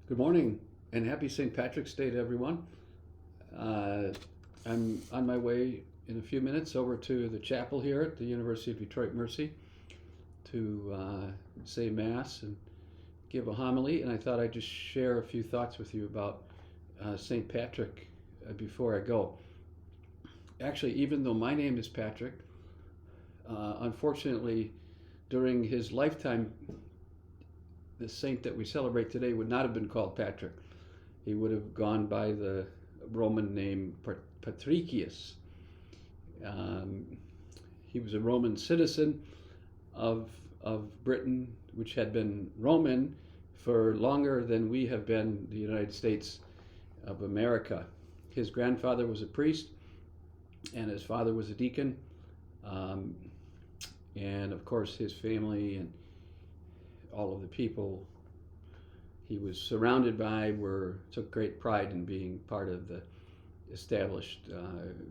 Good morning and happy St. Patrick's Day to everyone. Uh, I'm on my way in a few minutes over to the chapel here at the University of Detroit Mercy to say Mass and give a homily. And I thought I'd just share a few thoughts with you about St. Patrick before I go. Actually, even though my name is Patrick, unfortunately, during his lifetime, the saint that we celebrate today would not have been called Patrick. He would have gone by the Roman name Patricius. Um, he was a Roman citizen of, of Britain, which had been Roman for longer than we have been the United States of America. His grandfather was a priest, and his father was a deacon. Um, and of course, his family and all of the people he was surrounded by took great pride in being part of the established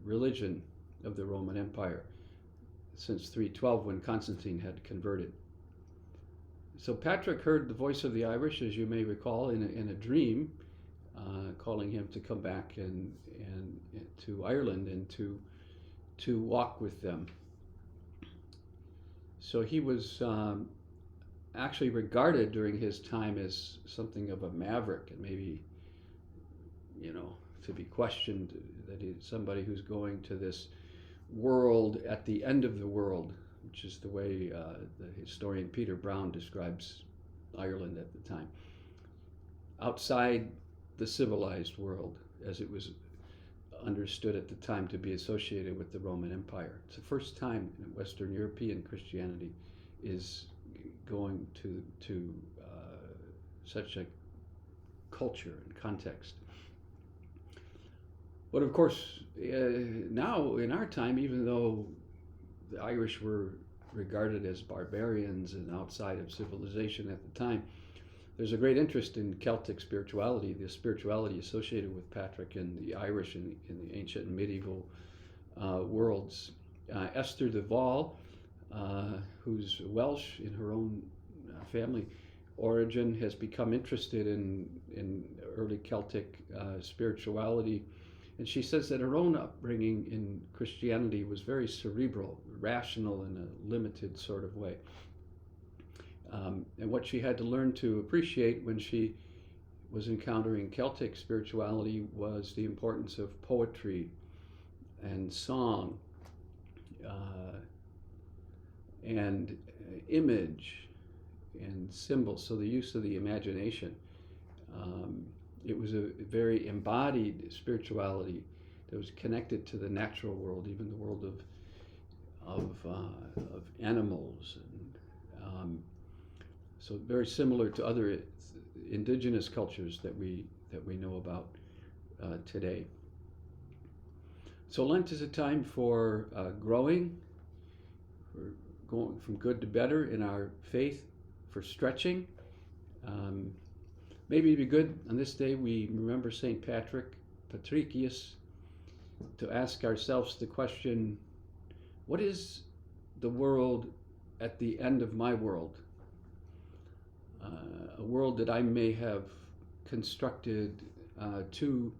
religion of the Roman Empire since 312 when Constantine had converted. So Patrick heard the voice of the Irish, as you may recall, in a dream, calling him to come back and to Ireland and to walk with them. So he was actually regarded during his time as something of a maverick and maybe, to be questioned, that he's somebody who's going to this world at the end of the world, which is the way the historian Peter Brown describes Ireland at the time, outside the civilized world as it was understood at the time to be associated with the Roman Empire. It's the first time Western European Christianity is going to such a culture and context. But of course, now in our time, even though the Irish were regarded as barbarians and outside of civilization at the time, there's a great interest in Celtic spirituality, the spirituality associated with Patrick and the Irish in the ancient and medieval worlds. Esther de Val, who's Welsh in her own family origin, has become interested in early Celtic spirituality. And she says that her own upbringing in Christianity was very cerebral, rational in a limited sort of way. And what she had to learn to appreciate when she was encountering Celtic spirituality was the importance of poetry and song and image and symbols, so the use of the imagination. It was a very embodied spirituality that was connected to the natural world, even the world of animals, and so very similar to other indigenous cultures that we know about today. So Lent is a time for growing, for going from good to better in our faith, for stretching. Maybe it'd be good on this day we remember St. Patricius, to ask ourselves the question, what is the world at the end of my world? A world that I may have constructed too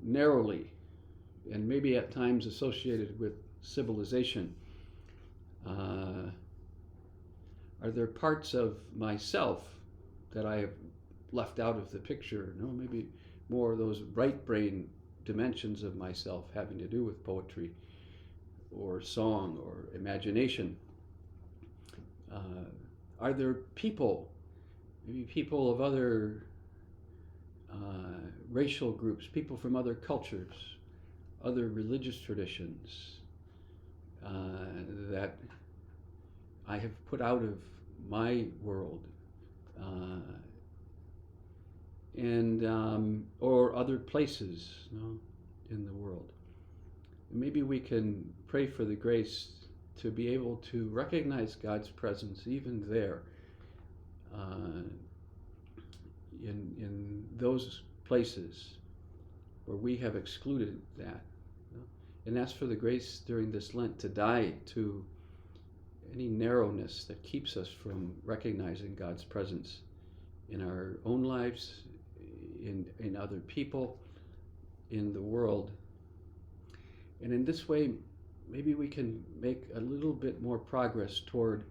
narrowly and maybe at times associated with civilization. Are there parts of myself that I have left out of the picture? No, maybe more of those right brain dimensions of myself having to do with poetry or song or imagination. Are there people, maybe people of other racial groups, people from other cultures, other religious traditions that I have put out of my world, and or other places, in the world? Maybe we can pray for the grace to be able to recognize God's presence even there, in those places where we have excluded that. And ask for the grace during this Lent to die to any narrowness that keeps us from recognizing God's presence in our own lives, in other people, in the world. And in this way, maybe we can make a little bit more progress toward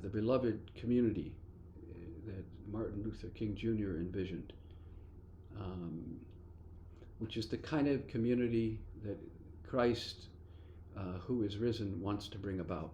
the beloved community that Martin Luther King Jr. envisioned, which is the kind of community that Christ, who is risen, wants to bring about.